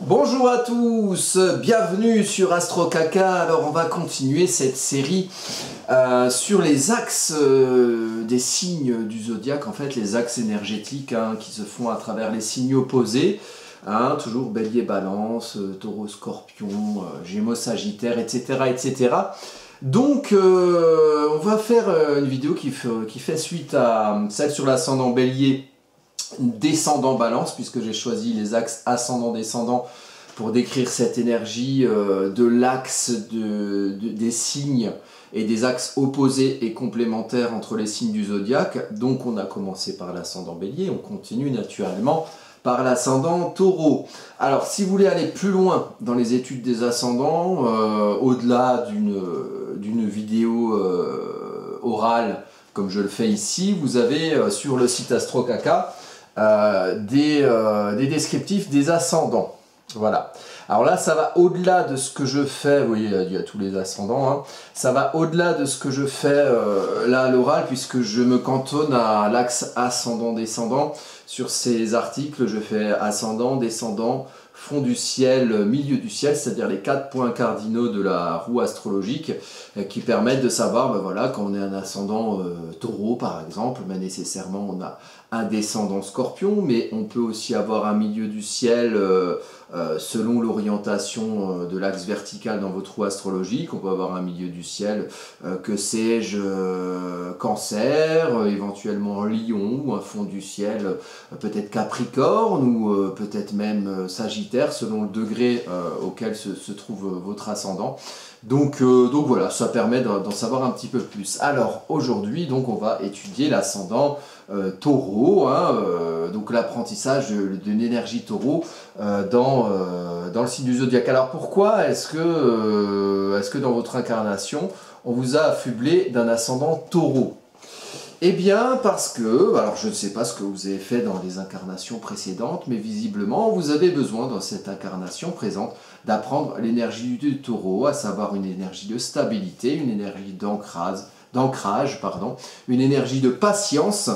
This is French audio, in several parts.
Bonjour à tous, bienvenue sur Astro Caca. Alors on va continuer cette série sur les axes des signes du zodiaque, en fait les axes énergétiques qui se font à travers les signes opposés. Toujours Bélier, Balance, Taureau, Scorpion, Gémeaux, Sagittaire, etc. etc. Donc on va faire une vidéo qui fait suite à celle sur l'ascendant Bélier, descendant Balance, puisque j'ai choisi les axes ascendant-descendant pour décrire cette énergie de l'axe des signes et des axes opposés et complémentaires entre les signes du zodiaque. Donc on a commencé par l'ascendant Bélier, on continue naturellement par l'ascendant Taureau. Alors si vous voulez aller plus loin dans les études des ascendants, au-delà d'une vidéo orale comme je le fais ici, vous avez sur le site Astro Caca des descriptifs des ascendants. Voilà. Alors là, ça va au-delà de ce que je fais. Vous voyez, il y a tous les ascendants. Ça va au-delà de ce que je fais là à l'oral, puisque je me cantonne à l'axe ascendant-descendant. Sur ces articles, je fais ascendant, descendant, fond du ciel, milieu du ciel, c'est-à-dire les 4 points cardinaux de la roue astrologique qui permettent de savoir, voilà, quand on est un ascendant taureau par exemple, nécessairement on a un descendant scorpion, mais on peut aussi avoir un milieu du ciel selon l'orientation de l'axe vertical dans votre roue astrologique. On peut avoir un milieu du ciel, que sais-je, cancer, éventuellement lion, ou un fond du ciel peut-être capricorne, ou peut-être même sagittaire, selon le degré auquel se trouve votre ascendant. Donc voilà, ça permet d'en savoir un petit peu plus. Alors aujourd'hui, donc on va étudier l'ascendant Taureau, donc l'apprentissage d'une énergie Taureau dans le signe du zodiaque. Alors pourquoi est-ce que dans votre incarnation, on vous a affublé d'un ascendant Taureau? Eh bien parce que, alors je ne sais pas ce que vous avez fait dans les incarnations précédentes, mais visiblement vous avez besoin dans cette incarnation présente d'apprendre l'énergie du taureau, à savoir une énergie de stabilité, une énergie d'ancrage, une énergie de patience,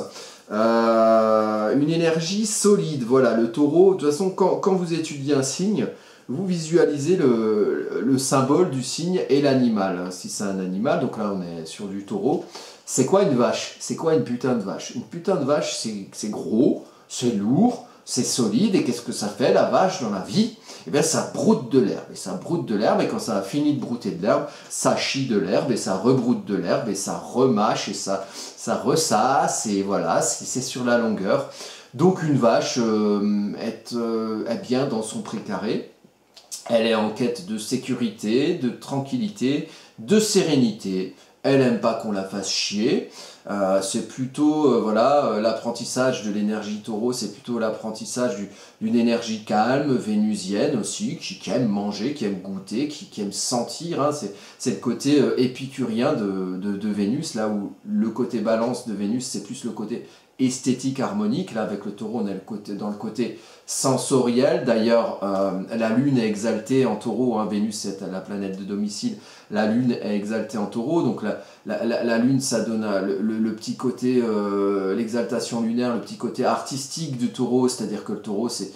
une énergie solide. Voilà, le taureau, de toute façon, quand vous étudiez un signe, vous visualisez le symbole du signe et l'animal. Si c'est un animal, donc là on est sur du taureau. C'est quoi une vache? C'est quoi une putain de vache? Une putain de vache, c'est gros, c'est lourd, c'est solide, et qu'est-ce que ça fait la vache dans la vie? Eh bien ça broute de l'herbe, et ça broute de l'herbe, et quand ça a fini de brouter de l'herbe, ça chie de l'herbe, et ça rebroute de l'herbe, et ça remâche, et ça ressasse, et voilà, c'est sur la longueur. Donc une vache est bien dans son précaré, elle est en quête de sécurité, de tranquillité, de sérénité. Elle n'aime pas qu'on la fasse chier. C'est plutôt l'apprentissage de l'énergie taureau, c'est plutôt l'apprentissage d'une énergie calme, vénusienne aussi, qui aime manger, qui aime goûter, qui aime sentir. C'est le côté épicurien de Vénus, là où le côté balance de Vénus, c'est plus le côté esthétique harmonique. Là, avec le taureau, on est dans le côté sensoriel. D'ailleurs, la lune est exaltée en taureau, Vénus c'est la planète de domicile, la lune est exaltée en taureau, donc la lune ça donne le petit côté, l'exaltation lunaire, le petit côté artistique du taureau, c'est-à-dire que le taureau c'est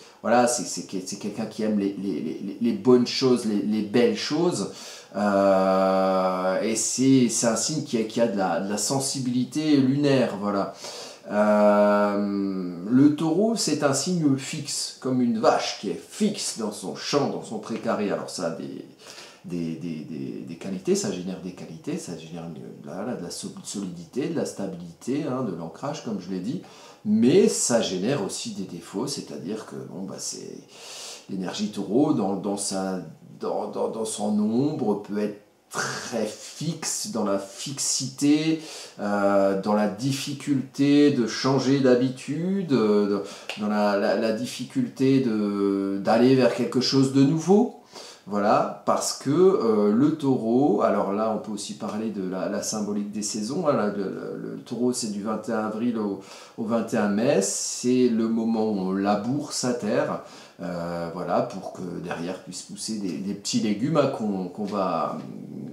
quelqu'un qui aime les bonnes choses, les belles choses, et c'est un signe qui a de la sensibilité lunaire, voilà. Le taureau c'est un signe fixe, comme une vache qui est fixe dans son champ, dans son précaré. Alors ça a des qualités, ça génère des qualités, ça génère de la solidité, de la stabilité, de l'ancrage comme je l'ai dit, mais ça génère aussi des défauts, c'est-à-dire que c'est l'énergie taureau dans son ombre peut être très fixe, dans la fixité, dans la difficulté de changer d'habitude, dans la difficulté d'aller vers quelque chose de nouveau. Voilà, parce que le taureau, alors là on peut aussi parler de la symbolique des saisons, le taureau c'est du 21 avril au 21 mai, c'est le moment où on laboure sa terre, pour que derrière puissent pousser des petits légumes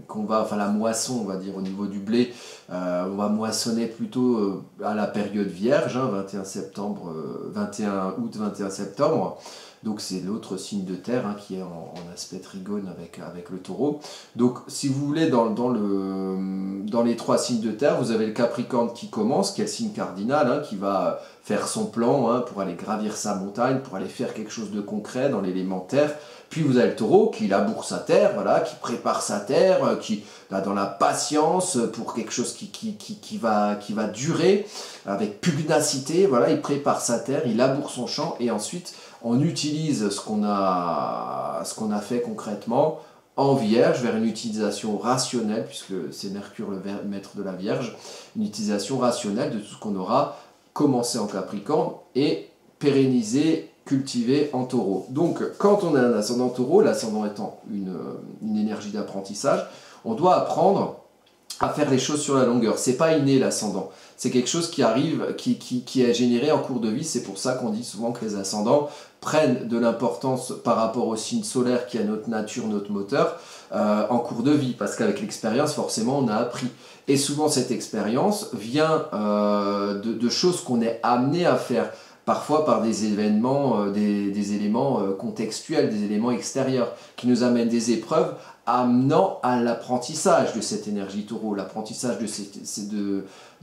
enfin la moisson on va dire au niveau du blé, on va moissonner plutôt à la période vierge, 21 août, 21 septembre, Donc c'est l'autre signe de terre hein, qui est en aspect trigone avec le taureau. Donc si vous voulez, dans les 3 signes de terre, vous avez le Capricorne qui commence, qui est le signe cardinal, hein, qui va faire son plan hein, pour aller gravir sa montagne, pour aller faire quelque chose de concret dans l'élément terre. Puis vous avez le taureau qui laboure sa terre, voilà, qui prépare sa terre, qui va dans la patience pour quelque chose qui va durer, avec pugnacité, voilà, il prépare sa terre, il laboure son champ, et ensuite on utilise ce qu'on a fait concrètement en Vierge, vers une utilisation rationnelle, puisque c'est Mercure le maître de la Vierge, une utilisation rationnelle de tout ce qu'on aura commencé en Capricorne et pérennisé, cultivé en Taureau. Donc, quand on a un ascendant Taureau, l'ascendant étant une énergie d'apprentissage, on doit apprendre à faire les choses sur la longueur. C'est pas inné l'ascendant, c'est quelque chose qui arrive, qui est généré en cours de vie. C'est pour ça qu'on dit souvent que les ascendants prennent de l'importance par rapport au signe solaire qui est notre nature, notre moteur, en cours de vie, parce qu'avec l'expérience, forcément, on a appris. Et souvent, cette expérience vient de choses qu'on est amené à faire, parfois par des événements, des éléments contextuels, des éléments extérieurs, qui nous amènent des épreuves amenant à l'apprentissage de cette énergie taureau, l'apprentissage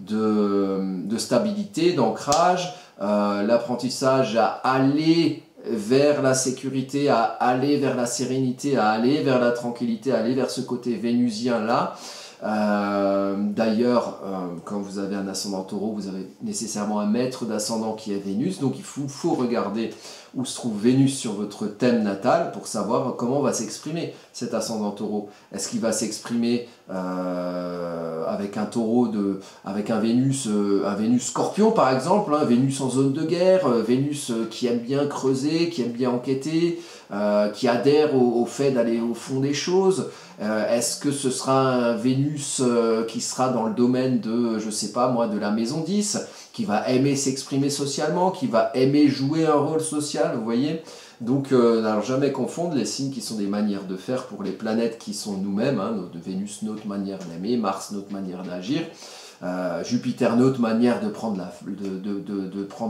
de stabilité, d'ancrage, l'apprentissage à aller vers la sécurité, à aller vers la sérénité, à aller vers la tranquillité, à aller vers ce côté vénusien-là. D'ailleurs, quand vous avez un ascendant taureau, vous avez nécessairement un maître d'ascendant qui est Vénus, donc il faut regarder où se trouve Vénus sur votre thème natal pour savoir comment va s'exprimer cet ascendant taureau. Est-ce qu'il va s'exprimer avec un taureau, avec un Vénus scorpion par exemple, hein, Vénus en zone de guerre, Vénus qui aime bien creuser, qui aime bien enquêter, qui adhère au fait d'aller au fond des choses. Est-ce que ce sera un Vénus qui sera dans le domaine de, je sais pas moi, de la maison 10, qui va aimer s'exprimer socialement, qui va aimer jouer un rôle social, vous voyez? Donc, alors jamais confondre les signes qui sont des manières de faire pour les planètes qui sont nous-mêmes, hein, Vénus, notre manière d'aimer, Mars, notre manière d'agir, Jupiter, notre manière de prendre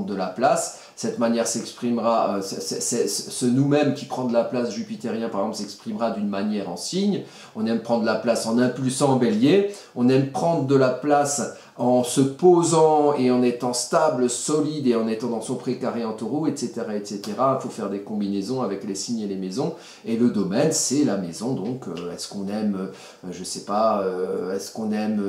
de la place. Cette manière s'exprimera, ce nous-mêmes qui prend de la place jupitérien par exemple s'exprimera d'une manière en signe. On aime prendre la place en impulsant en bélier, on aime prendre de la place en se posant et en étant stable, solide et en étant dans son précaré en taureau, etc. etc. Il faut faire des combinaisons avec les signes et les maisons. Et le domaine, c'est la maison. Donc, est-ce qu'on aime, je sais pas, est-ce qu'on aime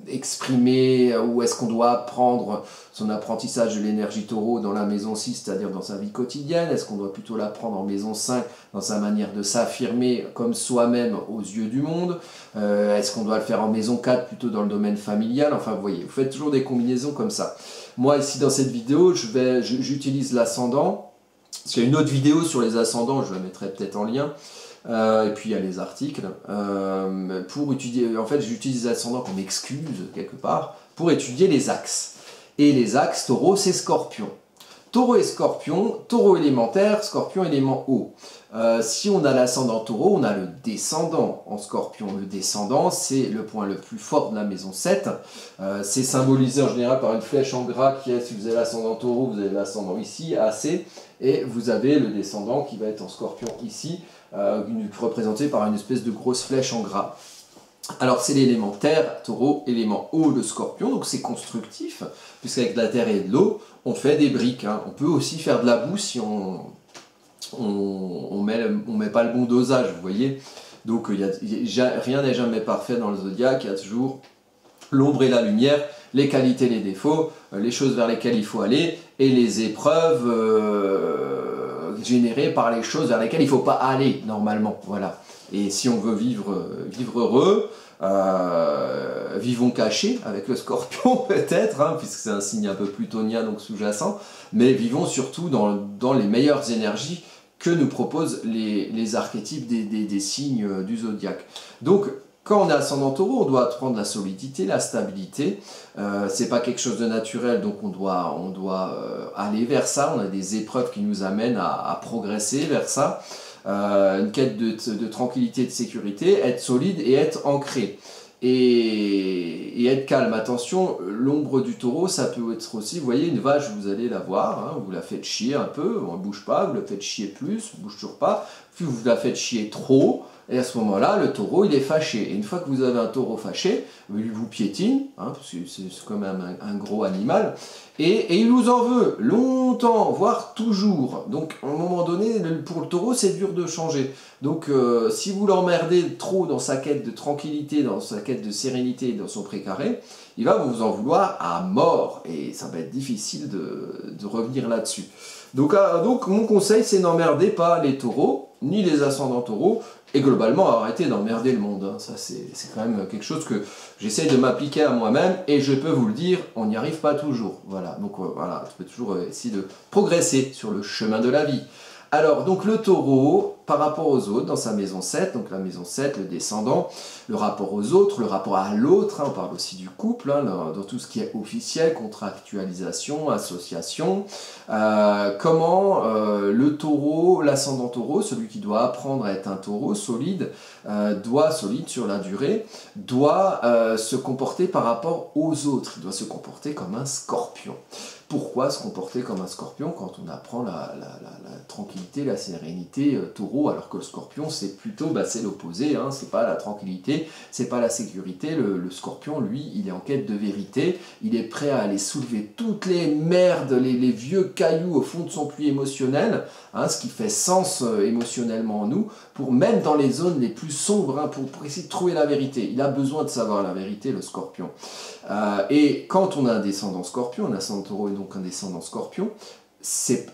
exprimer ou est-ce qu'on doit apprendre son apprentissage de l'énergie taureau dans la maison 6, c'est-à-dire dans sa vie quotidienne? Est-ce qu'on doit plutôt l'apprendre en maison 5 dans sa manière de s'affirmer comme soi-même aux yeux du monde? Est-ce qu'on doit le faire en maison 4 plutôt dans le domaine familial? Enfin, vous voyez, vous faites toujours des combinaisons comme ça. Moi, ici, dans cette vidéo, j'utilise l'ascendant. Parce qu'il y a une autre vidéo sur les ascendants, je la mettrai peut-être en lien. Et puis il y a les articles. Pour étudier, en fait, j'utilise l'ascendant comme excuse, quelque part, pour étudier les axes. Et les axes, taureau, c'est scorpion. Taureau et scorpion, taureau élémentaire, scorpion élément eau. Si on a l'ascendant taureau, on a le descendant en scorpion. Le descendant, c'est le point le plus fort de la maison 7. C'est symbolisé en général par une flèche en gras qui est, si vous avez l'ascendant taureau, vous avez l'ascendant ici, AC, et vous avez le descendant qui va être en scorpion ici, représenté par une espèce de grosse flèche en gras. Alors c'est l'élément terre, taureau, élément eau, le scorpion, donc c'est constructif, puisqu'avec de la terre et de l'eau, on fait des briques. Hein. On peut aussi faire de la boue si on met pas le bon dosage, vous voyez. Donc rien n'est jamais parfait dans le zodiaque, il y a toujours l'ombre et la lumière, les qualités, les défauts, les choses vers lesquelles il faut aller, et les épreuves générées par les choses vers lesquelles il ne faut pas aller, normalement. Voilà. Et si on veut vivre heureux, vivons cachés avec le scorpion peut-être, hein, puisque c'est un signe un peu plutonien, donc sous-jacent, mais vivons surtout dans les meilleures énergies que nous proposent les archétypes des signes du zodiaque. Donc, quand on est ascendant taureau, on doit apprendre la solidité, la stabilité. C'est pas quelque chose de naturel, donc on doit aller vers ça. On a des épreuves qui nous amènent à progresser vers ça. Une quête de tranquillité, de sécurité, être solide et être ancré. et être calme. Attention, l'ombre du taureau, ça peut être aussi, vous voyez, une vache, vous allez la voir, hein, vous la faites chier un peu, on ne bouge pas, vous la faites chier plus, on ne bouge toujours pas, puis vous la faites chier trop, et à ce moment-là, le taureau, il est fâché. Et une fois que vous avez un taureau fâché, il vous piétine, hein, parce que c'est quand même un gros animal, et il vous en veut longtemps, voire toujours. Donc, à un moment donné, pour le taureau, c'est dur de changer. Donc, si vous l'emmerdez trop dans sa quête de tranquillité, dans sa quête de sérénité, dans son précaré, il va vous en vouloir à mort. Et ça va être difficile de revenir là-dessus. Donc, mon conseil, c'est n'emmerdez pas les taureaux, ni les ascendants taureaux, et globalement, arrêtez d'emmerder le monde. Hein. Ça, c'est quand même quelque chose que j'essaye de m'appliquer à moi-même, et je peux vous le dire, on n'y arrive pas toujours. Voilà, donc voilà, je peux toujours essayer de progresser sur le chemin de la vie. Alors, donc le taureau, par rapport aux autres, dans sa maison 7, donc la maison 7, le descendant, le rapport aux autres, le rapport à l'autre, hein, on parle aussi du couple, hein, dans tout ce qui est officiel, contractualisation, association, comment le taureau, l'ascendant taureau, celui qui doit apprendre à être un taureau solide, solide sur la durée, doit se comporter par rapport aux autres, il doit se comporter comme un scorpion. Pourquoi se comporter comme un scorpion quand on apprend la tranquillité, la sérénité taureau, alors que le scorpion c'est plutôt c'est l'opposé, hein, c'est pas la tranquillité, c'est pas la sécurité, le scorpion lui il est en quête de vérité, il est prêt à aller soulever toutes les merdes, les vieux cailloux au fond de son puits émotionnel, hein, ce qui fait sens émotionnellement en nous, pour même dans les zones les plus sombres, hein, pour essayer de trouver la vérité. Il a besoin de savoir la vérité, le scorpion. Et quand on a un descendant scorpion, un ascendant taureau et donc un descendant scorpion,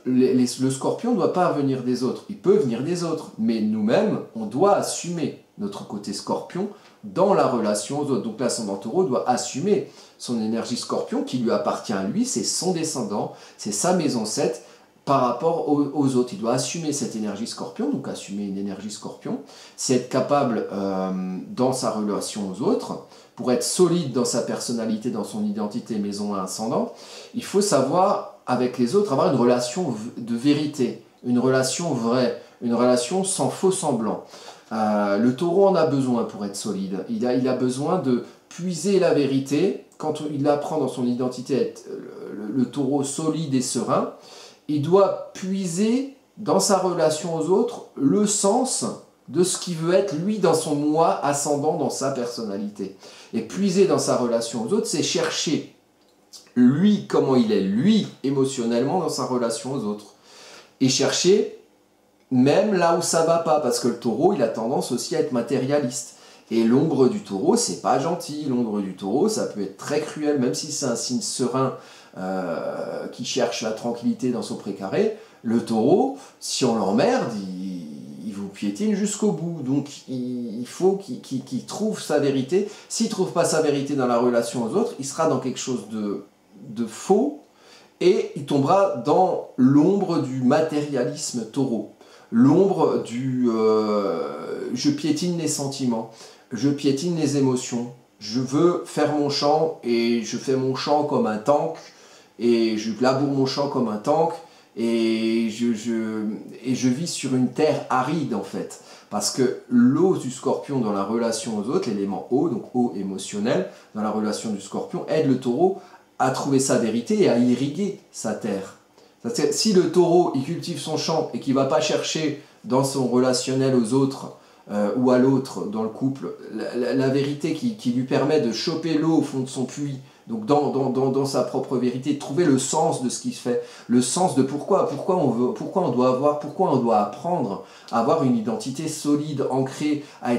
le scorpion ne doit pas venir des autres. Il peut venir des autres, mais nous-mêmes, on doit assumer notre côté scorpion dans la relation aux autres. Donc l'ascendant taureau doit assumer son énergie scorpion qui lui appartient à lui, c'est son descendant, c'est sa maison 7, par rapport aux autres. Il doit assumer cette énergie scorpion, donc assumer une énergie scorpion, c'est être capable dans sa relation aux autres, pour être solide dans sa personnalité, dans son identité maison 1 ascendant, il faut savoir, avec les autres, avoir une relation de vérité, une relation vraie, une relation sans faux semblant. Le taureau en a besoin pour être solide. Il a besoin de puiser la vérité. Quand il apprend dans son identité à être le taureau solide et serein, il doit puiser dans sa relation aux autres le sens de ce qu'il veut être lui dans son moi ascendant, dans sa personnalité. Et puiser dans sa relation aux autres, c'est chercher lui, comment il est lui, émotionnellement dans sa relation aux autres. Et chercher même là où ça va pas, parce que le taureau, il a tendance aussi à être matérialiste. Et l'ombre du taureau, c'est pas gentil. L'ombre du taureau, ça peut être très cruel, même si c'est un signe serein qui cherche la tranquillité dans son précaré. Le taureau, si on l'emmerde, il vous piétine jusqu'au bout. Donc il faut qu'il trouve sa vérité. S'il ne trouve pas sa vérité dans la relation aux autres, il sera dans quelque chose de faux et il tombera dans l'ombre du matérialisme taureau. L'ombre du je piétine les sentiments, je piétine les émotions, je veux faire mon champ et je fais mon champ comme un tank et je laboure mon champ comme un tank et je vis sur une terre aride en fait. Parce que l'eau du scorpion dans la relation aux autres, l'élément eau, donc eau émotionnelle, dans la relation du scorpion, aide le taureau à trouver sa vérité et à irriguer sa terre. Si le taureau il cultive son champ et qu'il ne va pas chercher dans son relationnel aux autres ou à l'autre dans le couple la vérité qui lui permet de choper l'eau au fond de son puits, donc dans sa propre vérité, de trouver le sens de ce qui se fait, le sens de pourquoi on doit apprendre à avoir une identité solide, ancrée, à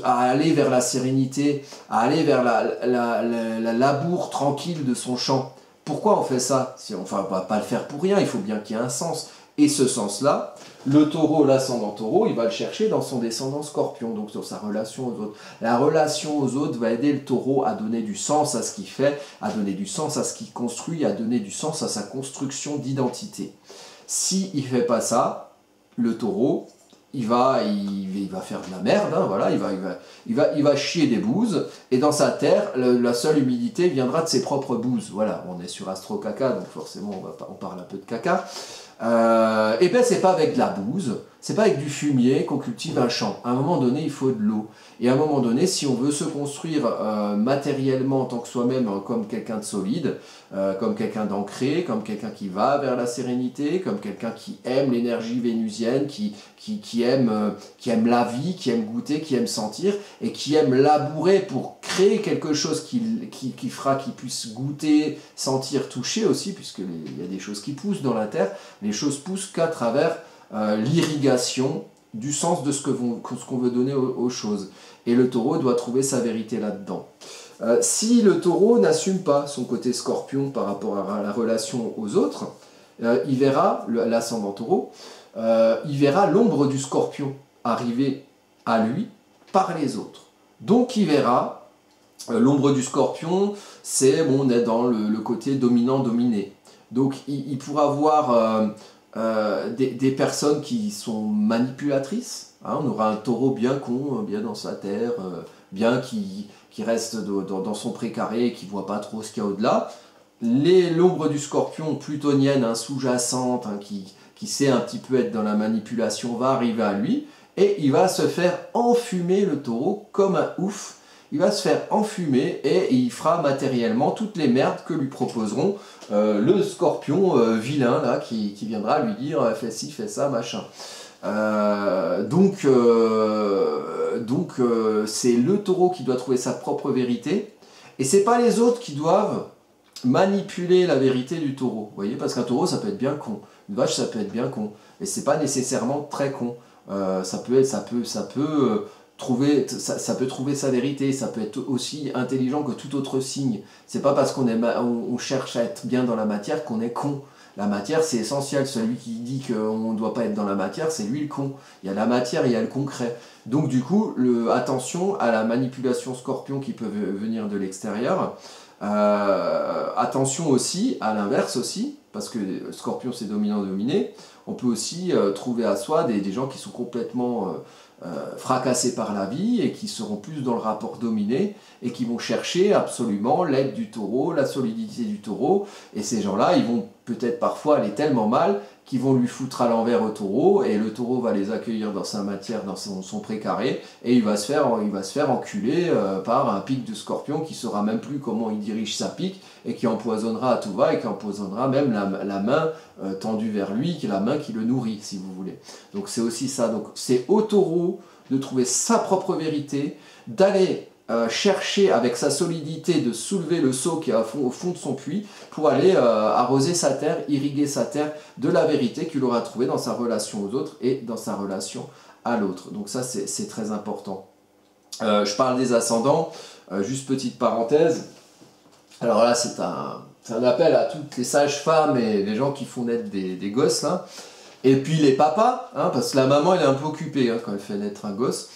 aller vers la sérénité, à aller vers la labour tranquille de son champ. Pourquoi on fait ça? On ne va pas le faire pour rien, il faut bien qu'il y ait un sens. Et ce sens-là, le taureau, l'ascendant taureau, il va le chercher dans son descendant scorpion, donc sur sa relation aux autres. La relation aux autres va aider le taureau à donner du sens à ce qu'il fait, à donner du sens à ce qu'il construit, à donner du sens à sa construction d'identité. S'il ne fait pas ça, le taureau, il va faire de la merde, hein, voilà, il va chier des bouses, et dans sa terre, la seule humidité viendra de ses propres bouses. Voilà, on est sur Astro Caca, donc forcément on parle un peu de caca. Et bien c'est pas avec de la bouse, c'est pas avec du fumier qu'on cultive un champ. À un moment donné, il faut de l'eau. Et à un moment donné, si on veut se construire matériellement en tant que soi-même, comme quelqu'un de solide, comme quelqu'un d'ancré, comme quelqu'un qui va vers la sérénité, comme quelqu'un qui aime l'énergie vénusienne, qui aime la vie, qui aime goûter, qui aime sentir, et qui aime labourer pour créer quelque chose qui fera qu'il puisse goûter, sentir, toucher aussi, puisqu'il y a des choses qui poussent dans la terre. Les choses poussent qu'à travers l'irrigation du sens de ce qu'on veut donner aux choses. Et le taureau doit trouver sa vérité là-dedans. Si le taureau n'assume pas son côté scorpion par rapport à la relation aux autres, il verra, l'ascendant taureau, il verra l'ombre du scorpion arriver à lui par les autres. Donc il verra, l'ombre du scorpion, c'est, bon, on est dans le côté dominant-dominé. Donc il pourra voir des personnes qui sont manipulatrices. Hein, on aura un taureau bien con, bien dans sa terre, bien qui reste dans son précaré et qui ne voit pas trop ce qu'il y a au-delà. L'ombre du scorpion plutonienne, hein, sous-jacente, hein, qui sait un petit peu être dans la manipulation, va arriver à lui et il va se faire enfumer le taureau comme un ouf. Il va se faire enfumer et il fera matériellement toutes les merdes que lui proposeront le scorpion vilain là, qui viendra lui dire fais ci, fais ça, machin. Donc c'est le taureau qui doit trouver sa propre vérité et c'est pas les autres qui doivent manipuler la vérité du taureau. Vous voyez, parce qu'un taureau ça peut être bien con, une vache ça peut être bien con, mais c'est pas nécessairement très con. Ça peut trouver sa vérité, ça peut être aussi intelligent que tout autre signe. C'est pas parce on cherche à être bien dans la matière qu'on est con. La matière c'est essentiel, celui qui dit qu'on ne doit pas être dans la matière, c'est lui le con. Il y a la matière, il y a le concret. Donc du coup, attention à la manipulation scorpion qui peut venir de l'extérieur. Attention aussi à l'inverse aussi, parce que scorpion c'est dominant-dominé. On peut aussi trouver à soi des gens qui sont complètement fracassés par la vie et qui seront plus dans le rapport dominé et qui vont chercher absolument l'aide du taureau, la solidité du taureau. Et ces gens-là, ils vont peut-être parfois aller tellement mal qu'ils vont lui foutre à l'envers au taureau et le taureau va les accueillir dans sa matière, dans son précaré et il va se faire enculer par un pic de scorpion qui ne saura même plus comment il dirige sa pique et qui empoisonnera à tout va et qui empoisonnera même la main tendue vers lui, qui est la main qui le nourrit, si vous voulez. Donc c'est aussi ça. Donc c'est au taureau de trouver sa propre vérité, d'aller chercher avec sa solidité de soulever le seau qui est au fond de son puits pour aller arroser sa terre, irriguer sa terre de la vérité qu'il aura trouvée dans sa relation aux autres et dans sa relation à l'autre. Donc ça c'est très important. Je parle des ascendants, juste petite parenthèse. Alors là c'est un appel à toutes les sages-femmes et les gens qui font naître des gosses là. Et puis les papas, hein, parce que la maman elle est un peu occupée hein, quand elle fait naître un gosse.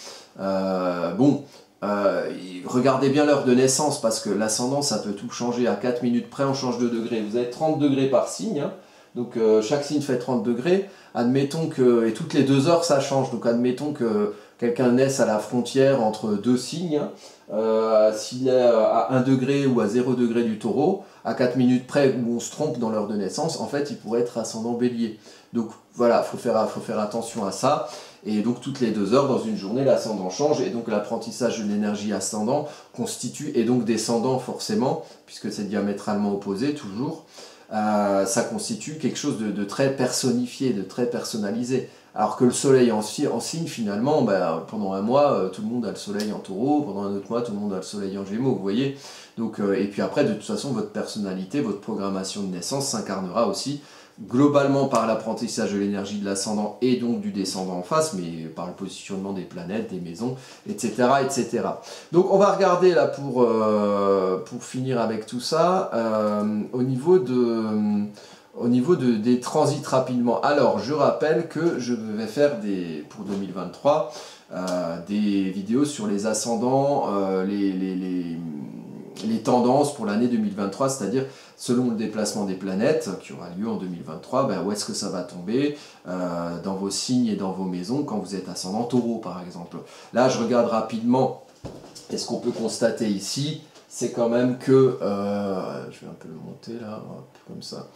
Regardez bien l'heure de naissance parce que l'ascendant ça peut tout changer. À 4 minutes près on change de degré. Vous avez 30 degrés par signe, hein. Donc chaque signe fait 30 degrés. Admettons que, et toutes les 2 heures ça change, donc admettons que quelqu'un naisse à la frontière entre 2 signes, s'il est à 1 degré ou à 0 degré du taureau, à 4 minutes près où on se trompe dans l'heure de naissance, en fait il pourrait être ascendant bélier. Donc voilà, faut faire attention à ça. Et donc toutes les 2 heures dans une journée, l'ascendant change, et donc l'apprentissage de l'énergie ascendant constitue, et donc descendant forcément, puisque c'est diamétralement opposé toujours, ça constitue quelque chose de très personnifié, de très personnalisé. Alors que le soleil en signe, finalement, pendant un mois, tout le monde a le soleil en taureau, pendant un autre mois, tout le monde a le soleil en gémeaux, vous voyez. Donc, et puis après, de toute façon, votre personnalité, votre programmation de naissance s'incarnera aussi globalement par l'apprentissage de l'énergie de l'ascendant et donc du descendant en face, mais par le positionnement des planètes, des maisons, etc. etc. Donc on va regarder là pour finir avec tout ça, au niveau des transits rapidement. Alors je rappelle que je vais faire pour 2023 des vidéos sur les ascendants, les tendances pour l'année 2023, c'est-à-dire selon le déplacement des planètes qui aura lieu en 2023, où est-ce que ça va tomber dans vos signes et dans vos maisons quand vous êtes ascendant taureau par exemple. Là je regarde rapidement, et ce qu'on peut constater ici, c'est quand même que, je vais un peu le monter là, hop, comme ça,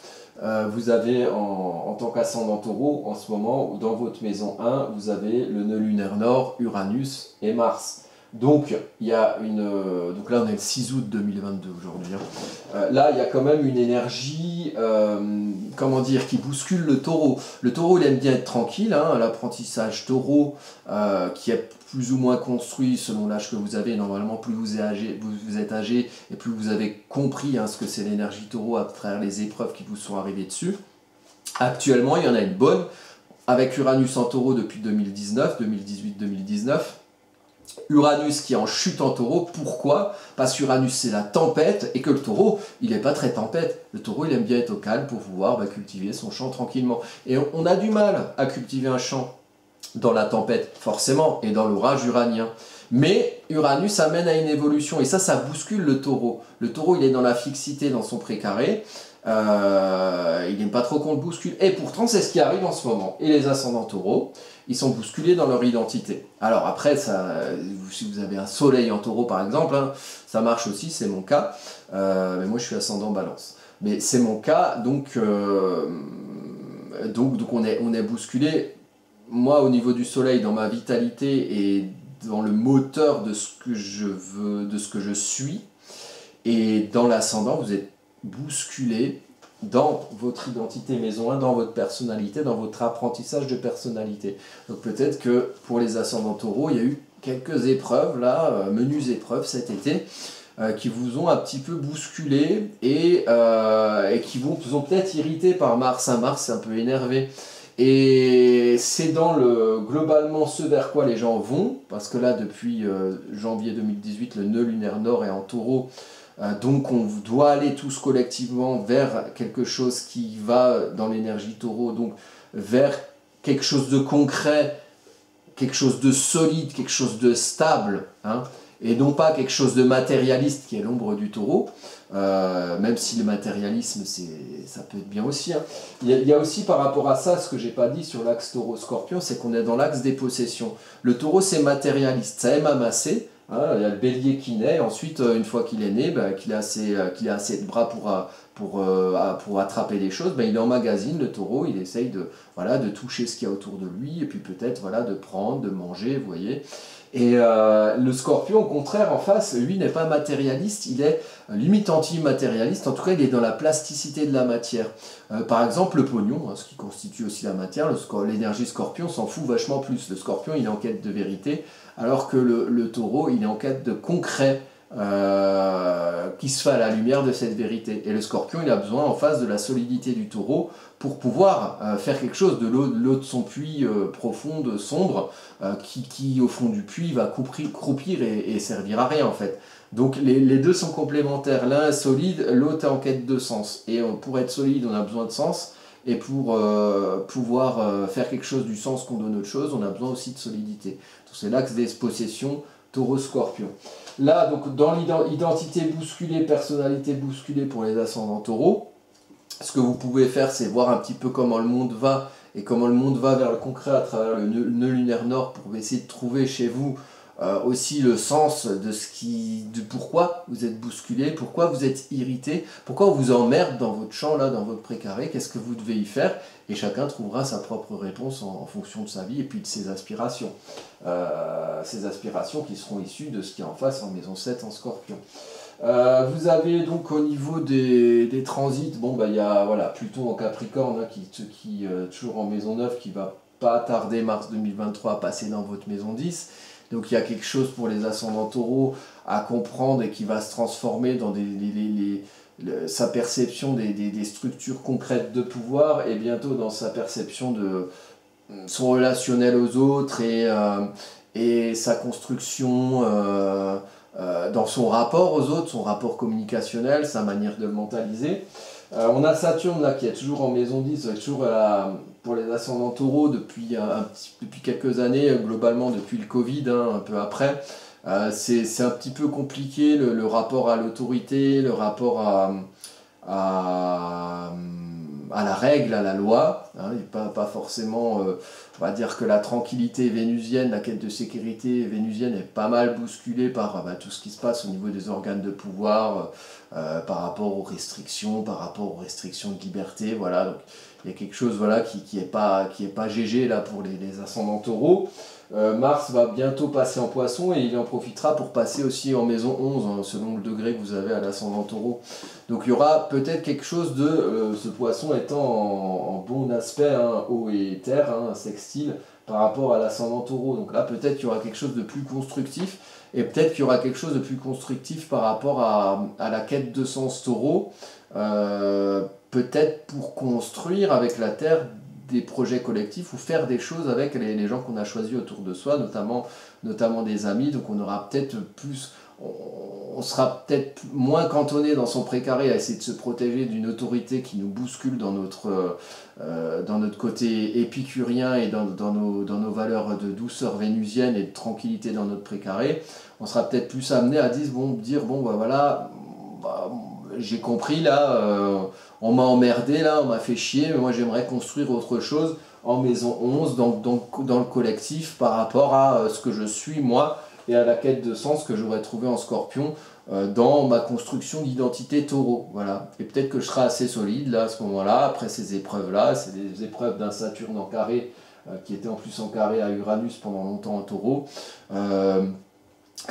vous avez en tant qu'ascendant taureau, en ce moment, dans votre maison 1, vous avez le nœud lunaire nord, Uranus et Mars. Donc, il y a donc là, on est le 6 août 2022 aujourd'hui. Là, il y a quand même une énergie, comment dire, qui bouscule le taureau. Le taureau, il aime bien être tranquille. L'apprentissage taureau, qui est plus ou moins construit selon l'âge que vous avez. Normalement, plus vous êtes âgé et plus vous avez compris ce que c'est l'énergie taureau à travers les épreuves qui vous sont arrivées dessus. Actuellement, il y en a une bonne, avec Uranus en taureau depuis 2018-2019. Uranus qui est en chute en taureau, pourquoi? Parce qu'Uranus c'est la tempête et que le taureau il n'est pas très tempête. Le taureau il aime bien être au calme pour pouvoir cultiver son champ tranquillement. Et on a du mal à cultiver un champ dans la tempête, forcément, et dans l'orage uranien. Mais Uranus amène à une évolution et ça bouscule le taureau. Le taureau il est dans la fixité dans son précaré. Il n'aime pas trop qu'on le bouscule. Et pourtant, c'est ce qui arrive en ce moment. Et les ascendants taureaux, ils sont bousculés dans leur identité. Alors après, si vous avez un soleil en taureau, par exemple, ça marche aussi, c'est mon cas. Mais moi, je suis ascendant balance. Mais c'est mon cas, donc on est bousculé. Moi, au niveau du soleil, dans ma vitalité et dans le moteur de ce que je veux, de ce que je suis, et dans l'ascendant, vous êtes bousculé dans votre identité maison 1, dans votre personnalité, dans votre apprentissage de personnalité. Donc peut-être que pour les ascendants taureaux, il y a eu quelques épreuves, là, menues épreuves cet été, qui vous ont un petit peu bousculé et qui vous ont peut-être irrité par Mars. Mars, c'est un peu énervé. Et c'est globalement ce vers quoi les gens vont, parce que là, depuis janvier 2018, le nœud lunaire nord est en taureau. Donc on doit aller tous collectivement vers quelque chose qui va dans l'énergie taureau, donc vers quelque chose de concret, quelque chose de solide, quelque chose de stable, et non pas quelque chose de matérialiste qui est l'ombre du taureau, même si le matérialisme ça peut être bien aussi. Il y a aussi par rapport à ça, ce que j'ai pas dit sur l'axe taureau-scorpion, c'est qu'on est dans l'axe des possessions. Le taureau c'est matérialiste, ça aime amasser. Il y a le bélier qui naît, ensuite une fois qu'il est né, qu'il a assez de bras pour attraper les choses, il emmagasine le taureau, il essaye de toucher ce qu'il y a autour de lui, et puis peut-être de prendre, de manger, vous voyez. Et le scorpion, au contraire, en face, lui n'est pas matérialiste, il est limite anti-matérialiste, en tout cas il est dans la plasticité de la matière. Par exemple le pognon, ce qui constitue aussi la matière, l'énergie scorpion s'en fout vachement plus. Le scorpion il est en quête de vérité, alors que le taureau il est en quête de concret, qui se fait à la lumière de cette vérité. Et le scorpion il a besoin en face de la solidité du taureau pour pouvoir faire quelque chose de l'eau de son puits profonde, sombre, qui au fond du puits va croupir et servir à rien en fait. Donc les deux sont complémentaires, l'un est solide, l'autre est en quête de sens. Et pour être solide on a besoin de sens, et pour pouvoir faire quelque chose du sens qu'on donne autre chose, on a besoin aussi de solidité. Donc c'est l'axe des possessions taureau-scorpion. Là, donc dans l'identité bousculée, personnalité bousculée pour les ascendants taureaux, ce que vous pouvez faire, c'est voir un petit peu comment le monde va, et comment le monde va vers le concret à travers le nœud lunaire nord, pour essayer de trouver chez vous aussi le sens de pourquoi vous êtes bousculé, pourquoi vous êtes irrité, pourquoi on vous emmerde dans votre champ, là, dans votre précaré, qu'est-ce que vous devez y faire, et chacun trouvera sa propre réponse en fonction de sa vie et puis de ses aspirations. Ces aspirations qui seront issues de ce qui est en face en maison 7 en scorpion. Vous avez donc au niveau des transits, il y a Pluton en Capricorne qui toujours en maison 9, qui va pas tarder mars 2023 à passer dans votre maison 10. Donc il y a quelque chose pour les ascendants taureaux à comprendre et qui va se transformer dans sa perception des structures concrètes de pouvoir, et bientôt dans sa perception de son relationnel aux autres et sa construction dans son rapport aux autres, son rapport communicationnel, sa manière de le mentaliser. On a Saturne là qui est toujours en maison 10, toujours pour les ascendants taureaux depuis quelques années, globalement depuis le Covid, un peu après. C'est un petit peu compliqué le rapport à l'autorité, le rapport à à la règle, à la loi, hein, et pas forcément, on va dire que la tranquillité vénusienne, la quête de sécurité vénusienne est pas mal bousculée par tout ce qui se passe au niveau des organes de pouvoir, par rapport aux restrictions, de liberté, voilà, donc il y a quelque chose voilà, qui est pas GG là pour les ascendants taureaux. Mars va bientôt passer en poisson et il en profitera pour passer aussi en maison 11, hein, selon le degré que vous avez à l'ascendant taureau. Donc il y aura peut-être quelque chose de ce poisson étant en bon aspect, hein, eau et terre, hein, sextile, par rapport à l'ascendant taureau. Donc là peut-être qu'il y aura quelque chose de plus constructif et peut-être qu'il y aura quelque chose de plus constructif par rapport à la quête de sens taureau. Peut-être pour construire avec la terre des projets collectifs ou faire des choses avec les gens qu'on a choisis autour de soi, notamment des amis. Donc on aura peut-être plus, on sera peut-être moins cantonné dans son précaré à essayer de se protéger d'une autorité qui nous bouscule dans notre côté épicurien et dans nos valeurs de douceur vénusienne et de tranquillité dans notre précaré. On sera peut-être plus amené à dire voilà, j'ai compris là, on m'a emmerdé là, on m'a fait chier, mais moi j'aimerais construire autre chose en maison 11, dans le collectif, par rapport à ce que je suis moi, et à la quête de sens que j'aurais trouvé en Scorpion, dans ma construction d'identité taureau. Voilà. Et peut-être que je serai assez solide là, à ce moment-là, après ces épreuves-là, c'est des épreuves d'un Saturne en carré, qui était en plus en carré à Uranus pendant longtemps en taureau.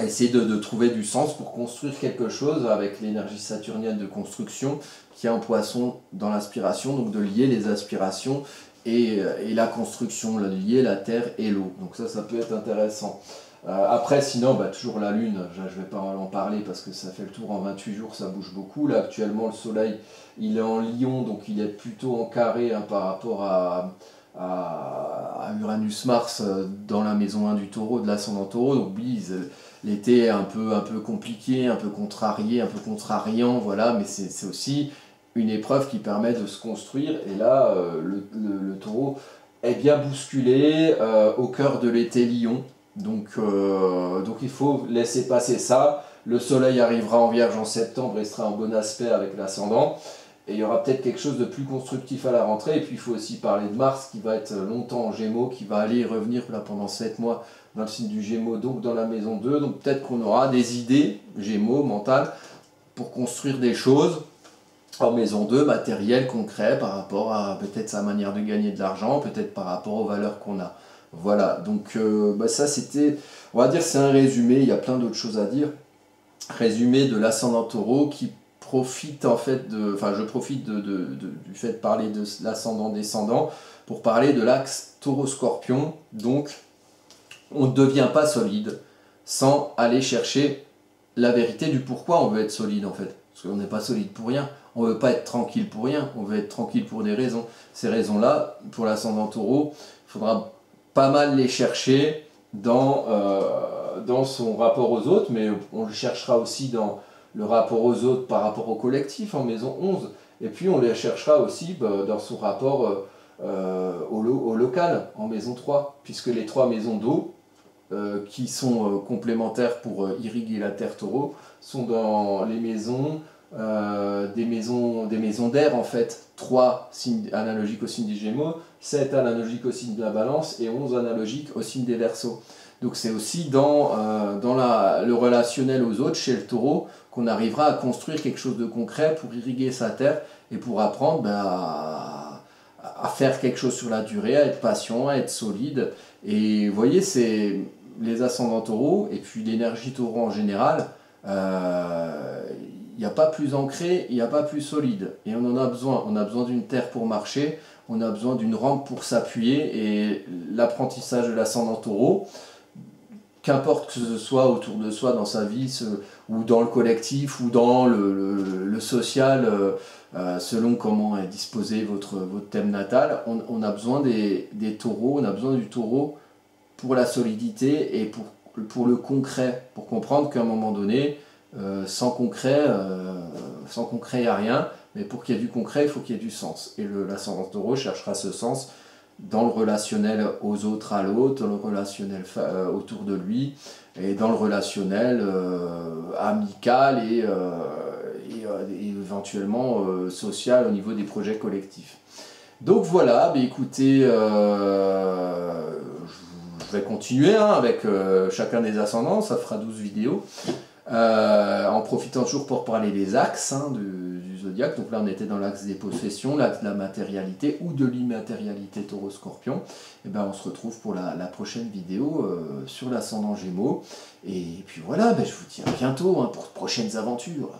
Essayer de trouver du sens pour construire quelque chose avec l'énergie saturnienne de construction qui est en poisson dans l'aspiration, donc de lier les aspirations et la construction, de lier la terre et l'eau. Donc ça peut être intéressant. Après, sinon, toujours la Lune, je ne vais pas en parler parce que ça fait le tour en 28 jours, ça bouge beaucoup. Là, actuellement, le Soleil, il est en Lion, donc il est plutôt en carré, hein, par rapport à Uranus-Mars, dans la maison 1 du Taureau, de l'ascendant Taureau. Donc oui, l'été est un peu compliqué, un peu contrarié, un peu contrariant, voilà, mais c'est aussi une épreuve qui permet de se construire. Et là, le Taureau est bien bousculé, au cœur de l'été Lion. Donc il faut laisser passer ça. Le Soleil arrivera en Vierge en septembre et sera en bon aspect avec l'ascendant. Et il y aura peut-être quelque chose de plus constructif à la rentrée. Et puis il faut aussi parler de Mars qui va être longtemps en Gémeaux, qui va aller et revenir là pendant 7 mois dans le signe du Gémeaux, donc dans la maison 2. Donc peut-être qu'on aura des idées, Gémeaux, mentales, pour construire des choses en maison 2, matériel, concret, par rapport à peut-être sa manière de gagner de l'argent, peut-être par rapport aux valeurs qu'on a. Voilà, donc ça c'était, on va dire c'est un résumé, il y a plein d'autres choses à dire. Résumé de l'ascendant Taureau qui profite en fait je profite du fait de parler de l'ascendant-descendant pour parler de l'axe Taureau-Scorpion. Donc on ne devient pas solide sans aller chercher la vérité du pourquoi on veut être solide en fait. Parce qu'on n'est pas solide pour rien, on ne veut pas être tranquille pour rien, on veut être tranquille pour des raisons. Ces raisons-là, pour l'ascendant Taureau, il faudra pas mal les chercher dans son rapport aux autres, mais on le cherchera aussi dans le rapport aux autres par rapport au collectif en maison 11, et puis on les cherchera aussi dans son rapport au local en maison 3, puisque les 3 maisons d'eau, qui sont complémentaires pour irriguer la terre Taureau, sont dans les maisons, des maisons d'air en fait, 3 signes analogiques au signe des Gémeaux, 7 analogiques au signe de la Balance et 11 analogiques au signe des Verseaux. Donc c'est aussi dans le relationnel aux autres, chez le Taureau, qu'on arrivera à construire quelque chose de concret pour irriguer sa terre et pour apprendre à faire quelque chose sur la durée, à être patient, à être solide. Et vous voyez, c'est les ascendants Taureau et puis l'énergie Taureau en général. Il n'y a pas plus ancré, il n'y a pas plus solide. Et on en a besoin. On a besoin d'une terre pour marcher, on a besoin d'une rampe pour s'appuyer. Et l'apprentissage de l'ascendant Taureau, qu'importe que ce soit autour de soi, dans sa vie, ou dans le collectif, ou dans le social, selon comment est disposé votre thème natal, on a besoin des taureaux, on a besoin du taureau pour la solidité et pour le concret, pour comprendre qu'à un moment donné, sans concret, il n'y a rien, mais pour qu'il y ait du concret, il faut qu'il y ait du sens. Et l'ascendant Taureau cherchera ce sens dans le relationnel aux autres, à l'autre, dans le relationnel autour de lui, et dans le relationnel amical et et éventuellement social au niveau des projets collectifs. Donc voilà, écoutez, je vais continuer hein, avec chacun des ascendants, ça fera 12 vidéos. En profitant toujours pour parler des axes hein, du zodiaque. Donc là on était dans l'axe des possessions, l'axe de la matérialité ou de l'immatérialité Taureau-Scorpion. Et ben on se retrouve pour la prochaine vidéo sur l'ascendant Gémeaux. Et puis voilà, je vous dis à bientôt hein, pour de prochaines aventures.